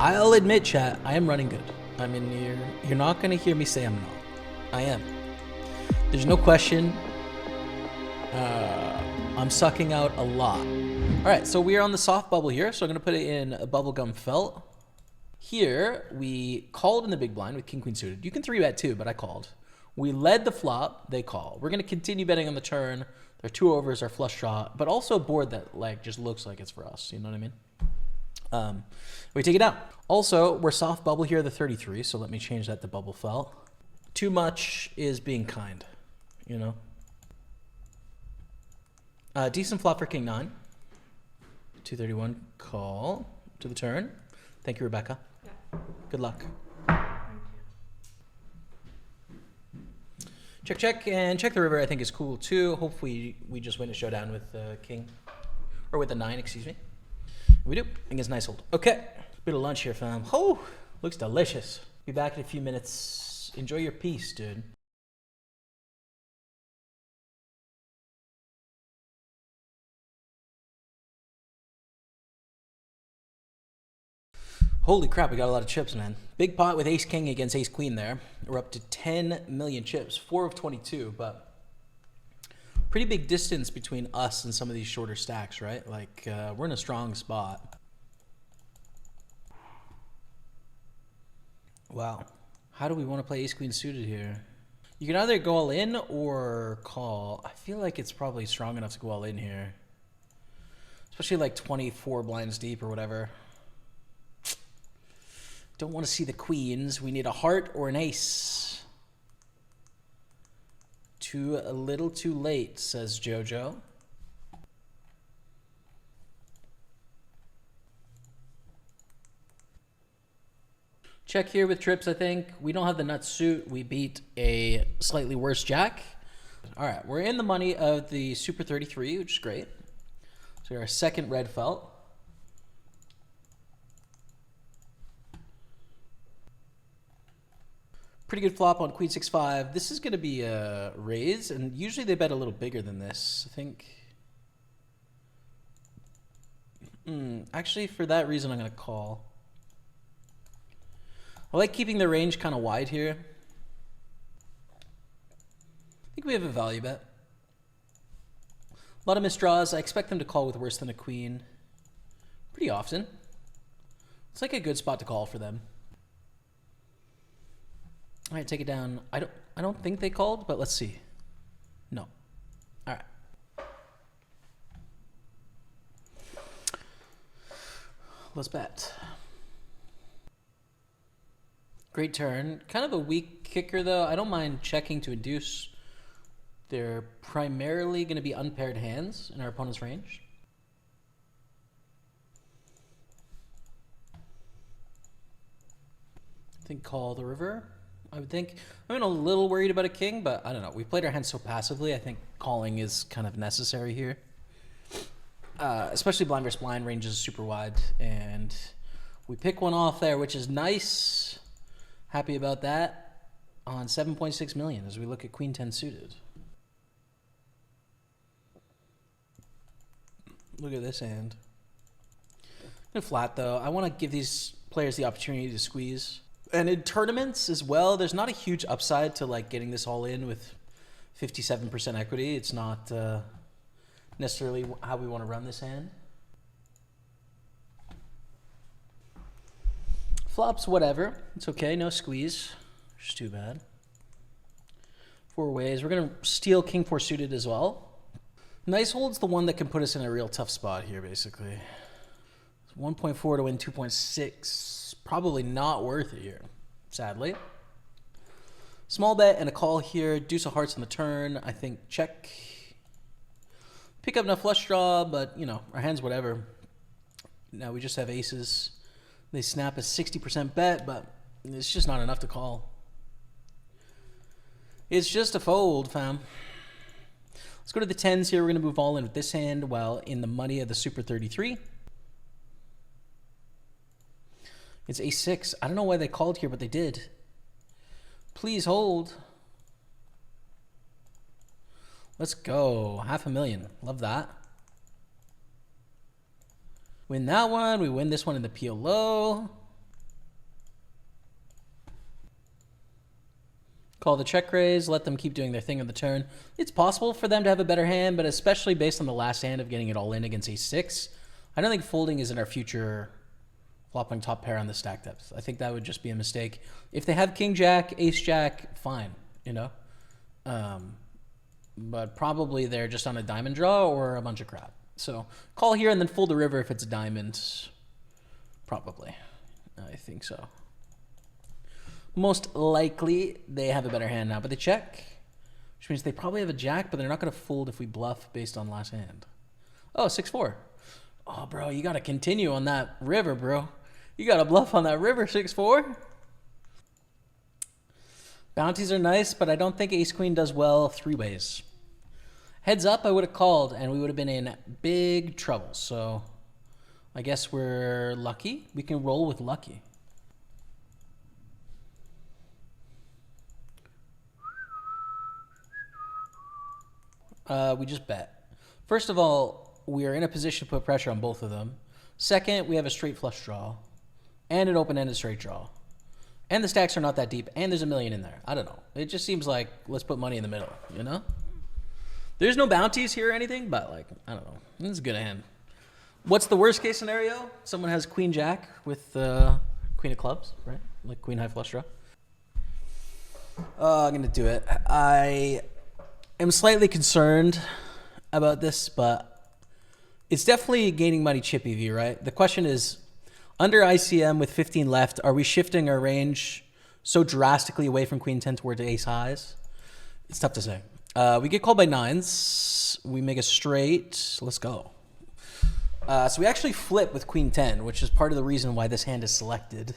I'll admit, chat, I am running good. I mean, you're not gonna hear me say I'm not. I am. There's no question. I'm sucking out a lot. All right, so we are on the soft bubble here, so I'm gonna put it in a bubblegum felt. Here, we called in the big blind with king queen suited. You can 3-bet too, but I called. We led the flop, they call. We're gonna continue betting on the turn. Their 2 overs, our flush draw, but also a board that like just looks like it's for us, you know what I mean? We take it down. Also, we're soft bubble here, the 33, so let me change that to bubble felt. Too much is being kind, you know? Decent flop for king 9. 231 call to the turn. Thank you, Rebecca. Yeah. Good luck. Thank you. Check, check, and check the river I think is cool too. Hopefully we just win a showdown with the king, or with the 9, excuse me. We do. I think it's a nice hold. Okay, bit of lunch here, fam. Oh, looks delicious. Be back in a few minutes. Enjoy your piece, dude. Holy crap, we got a lot of chips, man. Big pot with ace king against ace queen there. We're up to 10 million chips, 4 of 22, but pretty big distance between us and some of these shorter stacks, right? Like, we're in a strong spot. Wow. How do we want to play ace queen suited here? You can either go all in or call. I feel like it's probably strong enough to go all in here. Especially like 24 blinds deep or whatever. Don't want to see the queens. We need a heart or an ace. A little too late, says Jojo. Check here with trips, I think. We don't have the nut suit. We beat a slightly worse jack. All right, we're in the money of the Super 33, which is great. So our second red felt. Pretty good flop on queen 6-5. This is going to be a raise, and usually they bet a little bigger than this, I think. Actually, for that reason, I'm going to call. I like keeping the range kind of wide here. I think we have a value bet. A lot of misdraws. I expect them to call with worse than a queen pretty often. It's like a good spot to call for them. All right, take it down. I don't think they called, but let's see. No. All right. Let's bet. Great turn. Kind of a weak kicker, though. I don't mind checking to induce. They're primarily going to be unpaired hands in our opponent's range. I think call the river. I would think. I'm a little worried about a king, but I don't know. We played our hands so passively. I think calling is kind of necessary here. Especially blind versus blind, range is super wide. And we pick one off there, which is nice. Happy about that. On 7.6 million as we look at queen 10 suited. Look at this hand. I'm flat though. I want to give these players the opportunity to squeeze. And in tournaments as well, there's not a huge upside to like getting this all in with 57% equity. It's not necessarily how we want to run this hand. Flops, whatever. It's okay. No squeeze. Just too bad. 4 ways. We're going to steal king 4 suited as well. Nice hold's the one that can put us in a real tough spot here, basically. 1.4 to win 2.6. Probably not worth it here, sadly. Small bet and a call here. Deuce of hearts on the turn. I think check. Pick up enough flush draw, but, you know, our hand's whatever. Now we just have aces. They snap a 60% bet, but it's just not enough to call. It's just a fold, fam. Let's go to the 10s here. We're going to move all in with this hand while in the money of the Super 33. It's ace-6. I don't know why they called here, but they did. Please hold. Let's go. 500,000. Love that. Win that one. We win this one in the PLO. Call the check raise, let them keep doing their thing on the turn. It's possible for them to have a better hand, but especially based on the last hand of getting it all in against ace-6, I don't think folding is in our future flopping top pair on the stack depth. I think that would just be a mistake. If they have king-jack, ace-jack, fine, you know? But probably they're just on a diamond draw or a bunch of crap. So call here and then fold the river if it's a diamond. Probably. I think so. Most likely they have a better hand now, but they check, which means they probably have a jack, but they're not going to fold if we bluff based on last hand. Oh, 6-4. Oh, bro, you got to continue on that river, bro. You got to bluff on that river, 6-4. Bounties are nice, but I don't think ace-queen does well three ways. Heads up, I would have called, and we would have been in big trouble. So I guess we're lucky. We can roll with lucky. We just bet. First of all, we are in a position to put pressure on both of them. Second, we have a straight flush draw and an open-ended straight draw. And the stacks are not that deep, and there's a million in there. I don't know. It just seems like let's put money in the middle, you know? There's no bounties here or anything, but like, I don't know. This is a good hand. What's the worst case scenario? Someone has queen-jack with queen of clubs, right? Like queen-high flush draw. I'm going to do it. I am slightly concerned about this, but it's definitely gaining money chippy V, right? The question is, under ICM with 15 left, are we shifting our range so drastically away from queen 10 toward ace highs? It's tough to say. We get called by nines. We make a straight. Let's go. So we actually flip with queen 10, which is part of the reason why this hand is selected,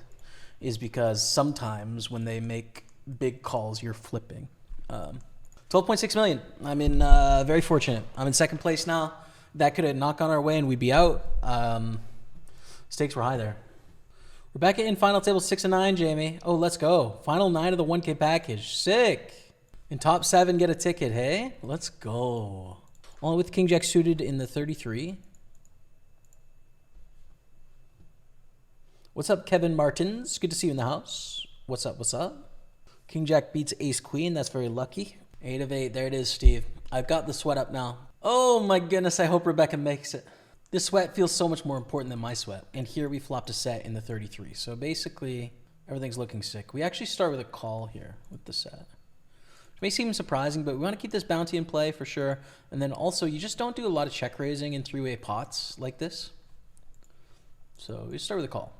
is because sometimes when they make big calls, you're flipping. 12.6 million. I'm in very fortunate. I'm in second place now. That could have knocked on our way and we'd be out. Stakes were high there. Rebecca in final table 6 and 9, Jamie. Oh, let's go. Final 9 of the 1K package. Sick. In top 7, get a ticket, hey? Let's go. Only with king jack suited in the 33. What's up, Kevin Martins? Good to see you in the house. What's up? What's up? King jack beats ace queen. That's very lucky. 8 of 8. There it is, Steve. I've got the sweat up now. Oh my goodness. I hope Rebecca makes it. This sweat feels so much more important than my sweat. And here we flopped a set in the 33. So basically, everything's looking sick. We actually start with a call here with the set. It may seem surprising, but we want to keep this bounty in play for sure. And then also, you just don't do a lot of check raising in three-way pots like this. So we start with a call.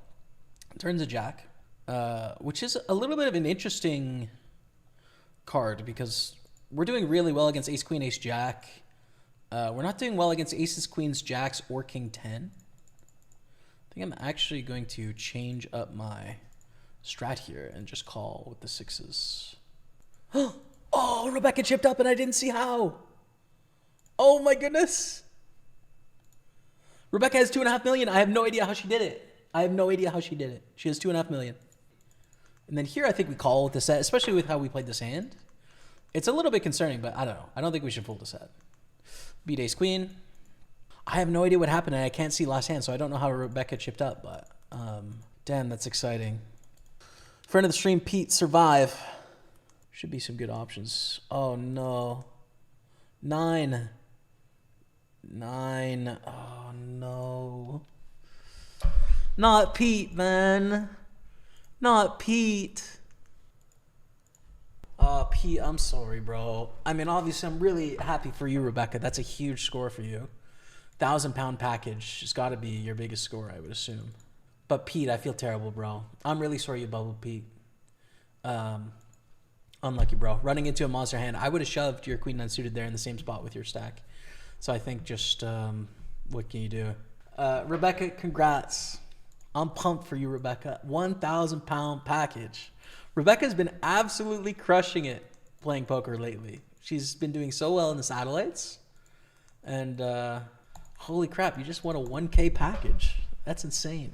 Turns a jack, which is a little bit of an interesting card because we're doing really well against ace queen, ace jack. We're not doing well against aces, queens, jacks, or king 10. I think I'm actually going to change up my strat here and just call with the sixes. Oh, Rebecca chipped up and I didn't see how. Oh my goodness. Rebecca has 2.5 million. I have no idea how she did it. I have no idea how she did it. She has 2.5 million. And then here I think we call with the set, especially with how we played this hand. It's a little bit concerning, but I don't know. I don't think we should fold the set. Beat ace queen. I have no idea what happened and I can't see last hand, so I don't know how Rebecca chipped up, but damn, that's exciting. Friend of the stream, Pete, survive. Should be some good options. Oh no. 9. 9. Oh no. Not Pete, man. Not Pete. Pete, I'm sorry, bro. I mean, obviously, I'm really happy for you, Rebecca. That's a huge score for you. £1,000 package has got to be your biggest score, I would assume. But Pete, I feel terrible, bro. I'm really sorry you bubbled, Pete. Unlucky, bro. Running into a monster hand. I would have shoved your queen unsuited there in the same spot with your stack. So I think just, what can you do? Rebecca, congrats. I'm pumped for you, Rebecca. £1,000 package. Rebecca's been absolutely crushing it playing poker lately. She's been doing so well in the satellites. And holy crap, you just won a 1K package. That's insane.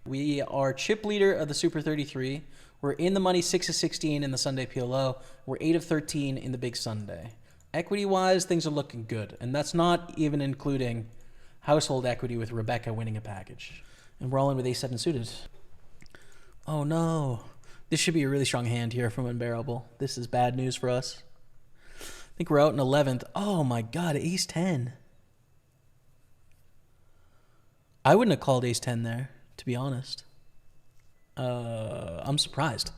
We are chip leader of the Super 33. We're in the money 6 of 16 in the Sunday PLO. We're 8 of 13 in the Big Sunday. Equity-wise, things are looking good. And that's not even including household equity with Rebecca winning a package. And we're all in with A7 suited. Oh no. This should be a really strong hand here from Unbearable. This is bad news for us. I think we're out in 11th. Oh my God, ace 10. I wouldn't have called ace 10 there, to be honest. I'm surprised.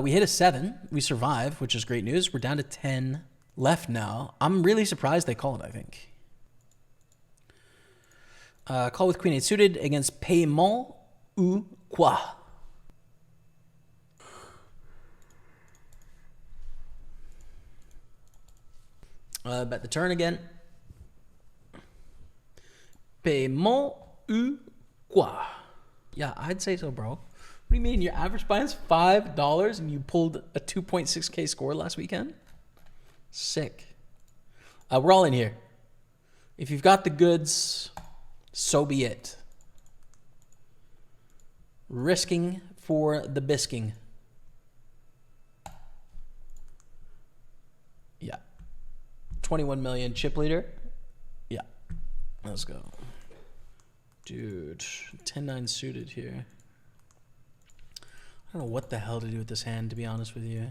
We hit a 7. We survive, which is great news. We're down to 10 left now. I'm really surprised they called, I think. Call with queen 8 suited against paiement ou quoi? Bet the turn again. Paiement ou quoi? Yeah, I'd say so, bro. What do you mean? Your average buy-in's $5 and you pulled a 2.6K score last weekend? Sick. We're all in here. If you've got the goods, so be it. Risking for the bisking. Yeah. 21 million chip leader. Yeah. Let's go. Dude, 10-9 suited here. I don't know what the hell to do with this hand, to be honest with you.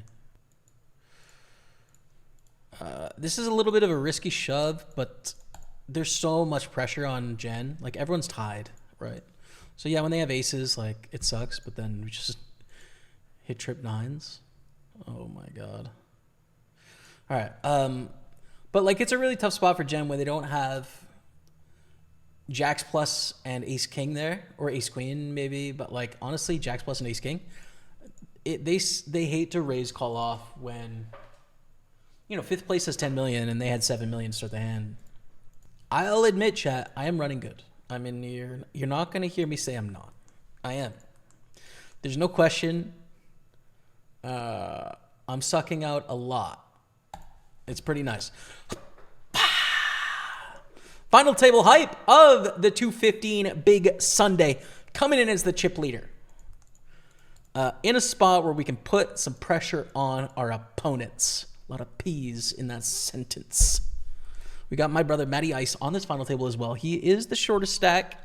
This is a little bit of a risky shove, but there's so much pressure on Jen. Like, everyone's tied, right? So, yeah, when they have aces, like, it sucks, but then we just hit trip 9s. Oh, my God. All right. But, like, it's a really tough spot for Jen where they don't have Jacks plus and ace king there, or ace queen maybe, but like honestly, Jacks plus and ace king, they hate to raise call off when, you know, 5th place has 10 million and they had 7 million to start the hand. I'll admit, chat, I am running good. I mean, you're not gonna hear me say I'm not. I am. There's no question. I'm sucking out a lot. It's pretty nice. Final table hype of the 215 Big Sunday, coming in as the chip leader. In a spot where we can put some pressure on our opponents. A lot of P's in that sentence. We got my brother Matty Ice on this final table as well. He is the shortest stack.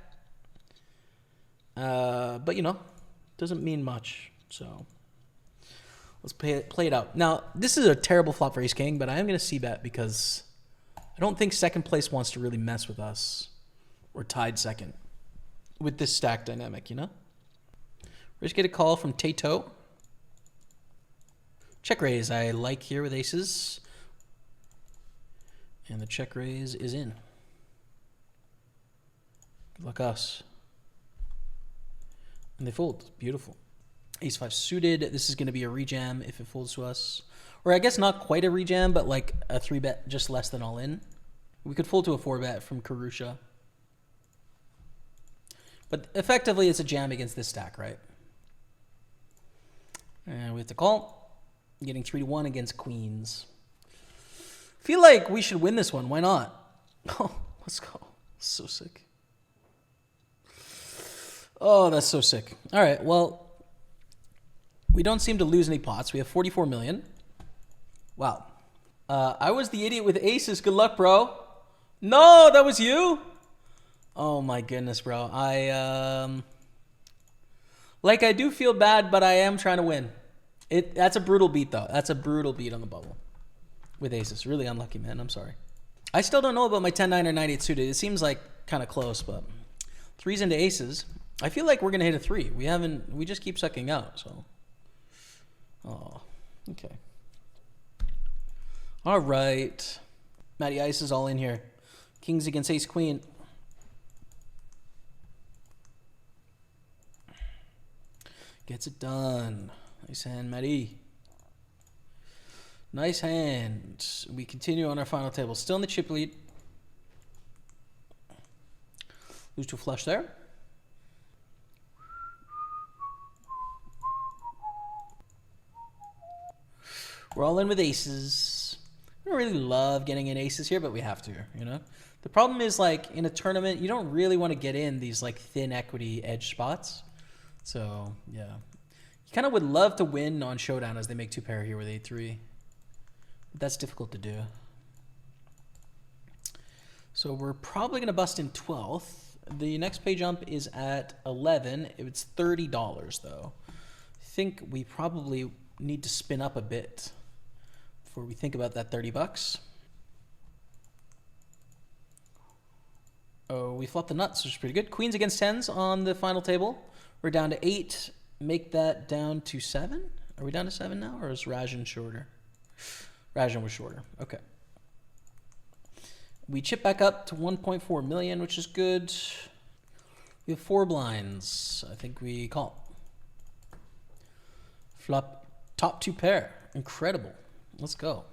But, you know, doesn't mean much. So let's play it out. Now, this is a terrible flop for Ace King, but I am going to c-bet because I don't think second place wants to really mess with us. We're tied second with this stack dynamic, you know? We just get a call from Tato. Check raise I like here with aces. And the check raise is in. Good luck us. And they fold. Beautiful. Ace 5 suited. This is going to be a rejam if it folds to us. Or I guess not quite a rejam, but like a 3-bet, just less than all in. We could fold to a 4-bet from Karusha. But effectively, it's a jam against this stack, right? And we have to call. Getting 3-1 against queens. Feel like we should win this one. Why not? Oh, let's go. So sick. Oh, that's so sick. All right, well, we don't seem to lose any pots. We have 44 million. Wow. I was the idiot with aces. Good luck, bro. No, that was you? Oh, my goodness, bro. I do feel bad, but I am trying to win. That's a brutal beat, though. That's a brutal beat on the bubble with aces. Really unlucky, man. I'm sorry. I still don't know about my 10-9 or 9-8 suited. It seems like kind of close, but 3s into aces. I feel like we're going to hit a 3. We just keep sucking out, so. Oh, okay. All right. Matty Ice is all in here. Kings against ace queen. Gets it done. Nice hand, Matty. Nice hand. We continue on our final table. Still in the chip lead. Lose to a flush there. We're all in with aces. I don't really love getting in aces here, but we have to, you know? The problem is, like, in a tournament, you don't really want to get in these, like, thin equity edge spots. So, yeah. You kind of would love to win on showdown as they make 2 pair here with 8-3. But that's difficult to do. So we're probably going to bust in 12th. The next pay jump is at 11. It's $30, though. think we probably need to spin up a bit before we think about that 30 bucks. Oh, we flopped the nuts, which is pretty good. Queens against tens on the final table. We're down to 8. Make that down to 7. Are we down to 7 now, or is Rajan shorter? Rajan was shorter. Okay. We chip back up to 1.4 million, which is good. We have 4 blinds. I think we call. Flop top 2 pair. Incredible. Let's go.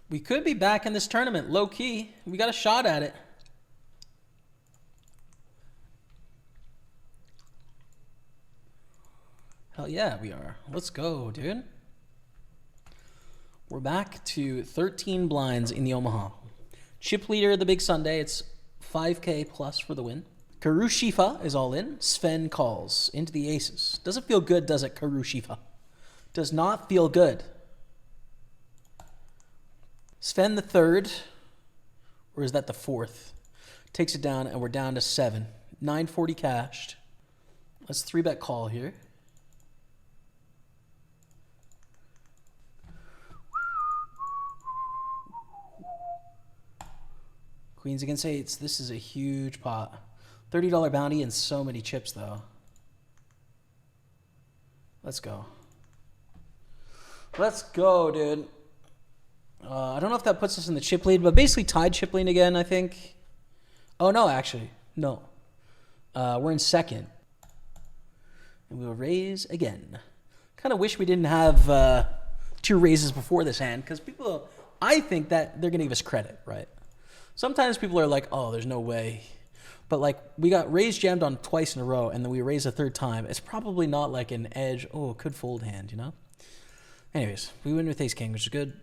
We could be back in this tournament, low key. We got a shot at it. Hell yeah, we are. Let's go, dude. We're back to 13 blinds in the Omaha. Chip leader the big Sunday. It's 5K plus for the win. Karushifa is all in. Sven calls into the aces. Doesn't feel good, does it, Karushifa? Does not feel good. Sven the third, or is that the fourth? Takes it down, and we're down to 7. 940 cashed. Let's 3-bet call here. Queens against eights. This is a huge pot. $30 bounty and so many chips, though. Let's go. Let's go, dude. I don't know if that puts us in the chip lead, but basically tied chip lead again, I think. Oh, no, actually. No. We're in second. And we'll raise again. Kind of wish we didn't have 2 raises before this hand, because people, I think that they're going to give us credit, right? Sometimes people are like, oh, there's no way. But, like, we got raised jammed on twice in a row, and then we raised a third time. It's probably not like an edge, oh, could fold hand, you know? Anyways, we win with ace-king, which is good.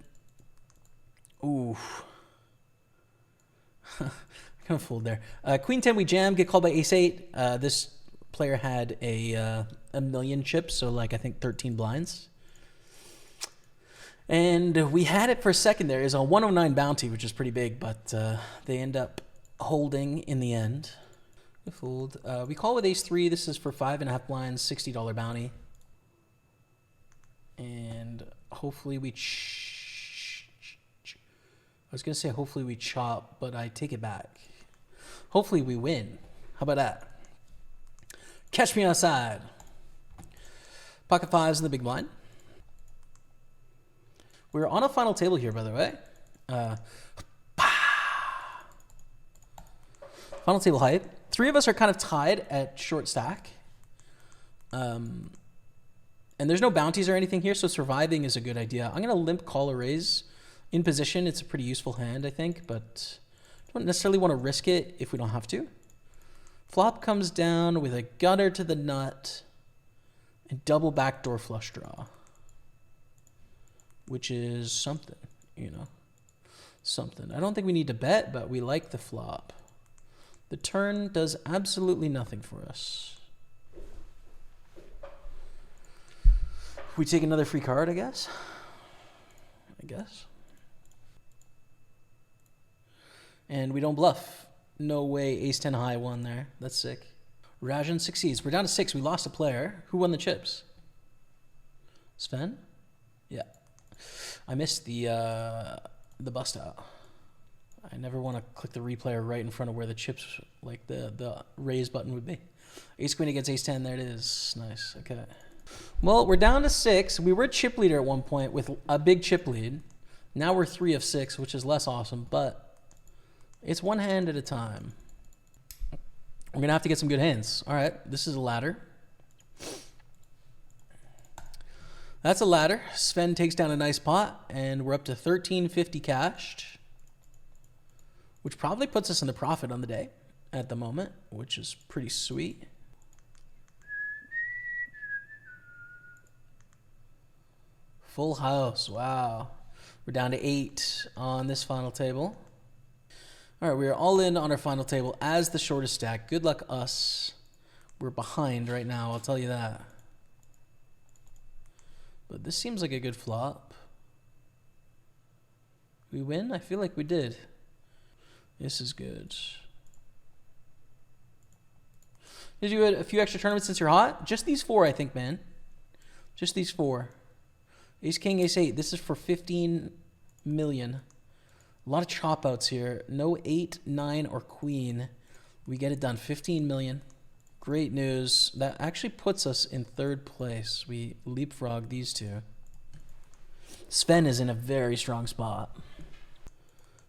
Ooh. Kind of fooled there. Queen 10, we jam, get called by ace 8. This player had a million chips, so like I think 13 blinds. And we had it for a second there. It was a 109 bounty, which is pretty big, but they end up holding in the end. We fold. We call with ace 3. This is for 5.5 blinds, $60 bounty. And hopefully we... I was going to say hopefully we chop, but I take it back. Hopefully we win. How about that? Catch me outside. Pocket 5s in the big blind. We're on a final table here, by the way. Final table height. 3 of us are kind of tied at short stack. And there's no bounties or anything here, so surviving is a good idea. I'm going to limp call or raise. In position, it's a pretty useful hand, I think, but don't necessarily want to risk it if we don't have to. Flop comes down with a gutter to the nut and double backdoor flush draw, which is something, you know, something. I don't think we need to bet, but we like the flop. The turn does absolutely nothing for us. We take another free card, I guess. And we don't bluff. No way ace-10 high won there. That's sick. Rajan succeeds. We're down to 6. We lost a player. Who won the chips? Sven? Yeah. I missed the bust out. I never want to click the replayer right in front of where the chips, like the raise button would be. Ace-queen against ace-10. There it is. Nice. Okay. Well, we're down to 6. We were chip leader at one point with a big chip lead. Now we're 3 of 6, which is less awesome, but it's one hand at a time. We're going to have to get some good hands. All right, this is a ladder. That's a ladder. Sven takes down a nice pot, and we're up to 1350 cashed, which probably puts us in the profit on the day at the moment, which is pretty sweet. Full house. Wow. We're down to 8 on this final table. All right, we are all in on our final table as the shortest stack. Good luck us. We're behind right now, I'll tell you that. But this seems like a good flop. We win? I feel like we did. This is good. Did you do a few extra tournaments since you're hot? Just these 4, I think, man. Just these 4. Ace, king, ace, 8. This is for 15 million. A lot of chop outs here. No 8, 9, or queen. We get it done. 15 million. Great news. That actually puts us in 3rd place. We leapfrog these 2. Sven is in a very strong spot.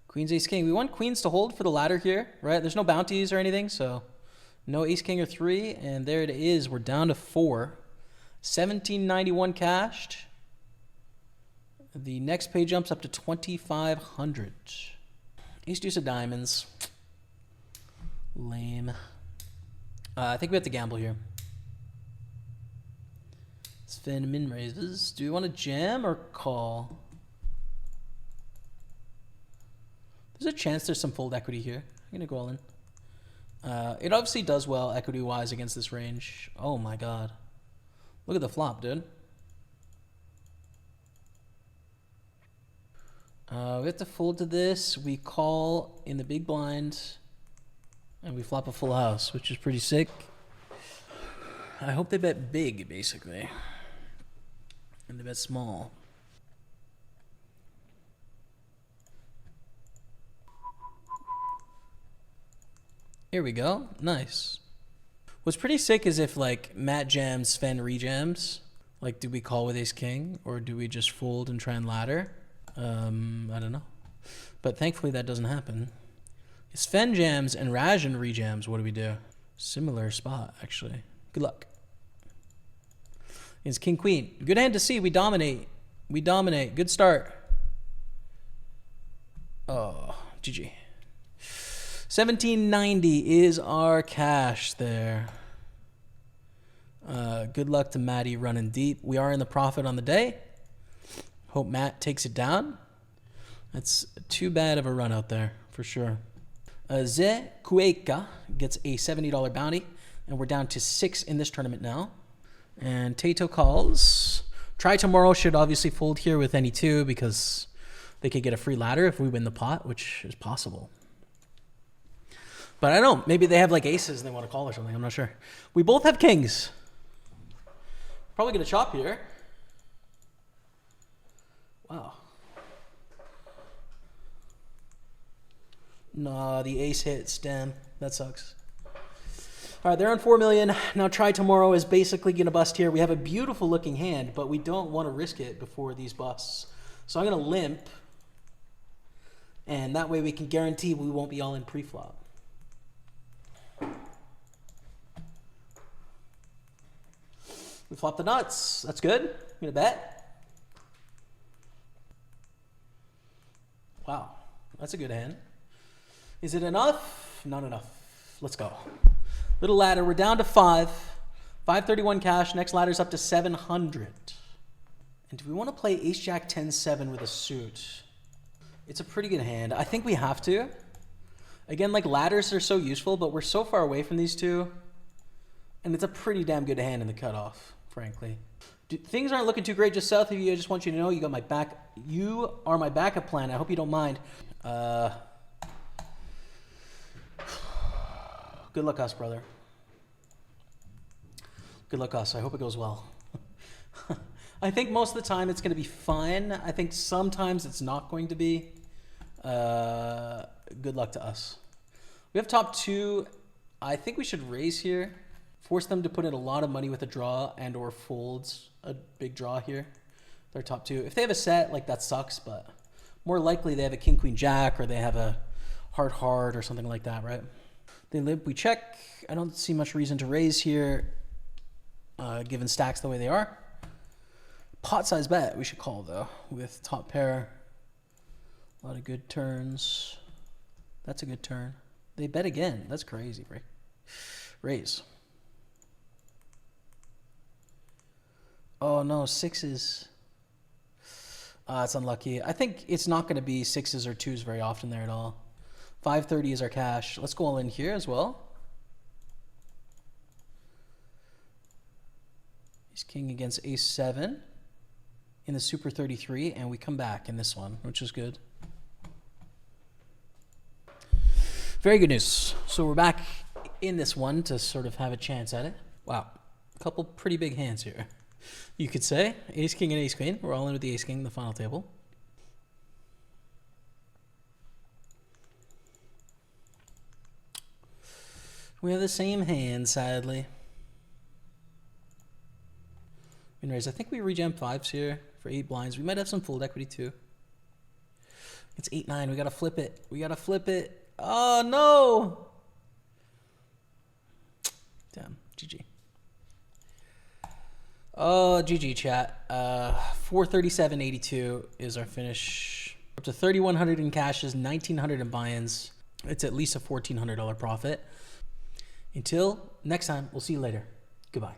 Queens, ace, king. We want queens to hold for the ladder here, right? There's no bounties or anything, so no ace, king, or 3. And there it is. We're down to 4. 1791 cashed. The next pay jumps up to 2,500. Ace, deuce of diamonds. Lame. I think we have to gamble here. Sven min raises. Do we want to jam or call? There's a chance there's some fold equity here. I'm going to go all in. It obviously does well equity-wise against this range. Oh my god. Look at the flop, dude. We have to fold to this. We call in the big blind. And we flop a full house, which is pretty sick. I hope they bet big, basically. And they bet small. Here we go. Nice. What's pretty sick is if, like, Matt jams, Sven rejams. Like, do we call with ace king? Or do we just fold and try and ladder? I don't know. But thankfully that doesn't happen. Sven jams and Rajan rejams. What do we do? Similar spot, actually. Good luck. It's king, queen. Good hand to see. We dominate. We dominate. Good start. Oh, GG. 1790 is our cash there. Good luck to Matty running deep. We are in the profit on the day. Hope Matt takes it down. That's too bad of a run out there, for sure. Ze Cueca gets a $70 bounty, and we're down to 6 in this tournament now. And Tato calls. Try tomorrow should obviously fold here with any 2 because they could get a free ladder if we win the pot, which is possible. But I don't know. Maybe they have like aces and they want to call or something. I'm not sure. We both have kings. Probably going to chop here. Wow. Nah, the ace hits. Damn, that sucks. All right, they're on 4 million. Now try tomorrow is basically going to bust here. We have a beautiful looking hand, but we don't want to risk it before these busts. So I'm going to limp. And that way we can guarantee we won't be all in pre-flop. We flop the nuts. That's good. I'm going to bet. Wow, that's a good hand. Is it enough? Not enough. Let's go. Little ladder. We're down to 5. 531 cash. Next ladder's up to 700. And do we want to play ace jack 10-7 with a suit? It's a pretty good hand. I think we have to. Again, like ladders are so useful, but we're so far away from these 2. And it's a pretty damn good hand in the cutoff, frankly. Things aren't looking too great just south of you. I just want you to know you got my back. You are my backup plan. I hope you don't mind. Good luck us, brother. Good luck us. I hope it goes well. I think most of the time it's going to be fine. I think sometimes it's not going to be. Good luck to us. We have top 2. I think we should raise here. Force them to put in a lot of money with a draw and or folds a big draw here. They're top 2. If they have a set, like that sucks, but more likely they have a king, queen, jack, or they have a heart or something like that, right? They limp, we check. I don't see much reason to raise here, given stacks the way they are. Pot size bet, we should call though, with top pair. A lot of good turns. That's a good turn. They bet again. That's crazy, right? Raise. Oh no, 6s. It's unlucky. I think it's not going to be 6s or 2s very often there at all. 530 is our cash. Let's go all in here as well. Ace king against ace 7 in the super 33, and we come back in this one, which is good. Very good news. So we're back in this one to sort of have a chance at it. Wow, a couple pretty big hands here. You could say ace king and ace queen. We're all in with the ace king in the final table. We have the same hand, sadly. Raise. I think we rejam 5s here for 8 blinds. We might have some fold equity too. It's 8-9. We gotta flip it. We gotta flip it. Oh no! Damn. GG. Oh, GG chat. 437.82 is our finish. Up to 3,100 in cashes, 1,900 in buy-ins. It's at least a $1,400 profit. Until next time, we'll see you later. Goodbye.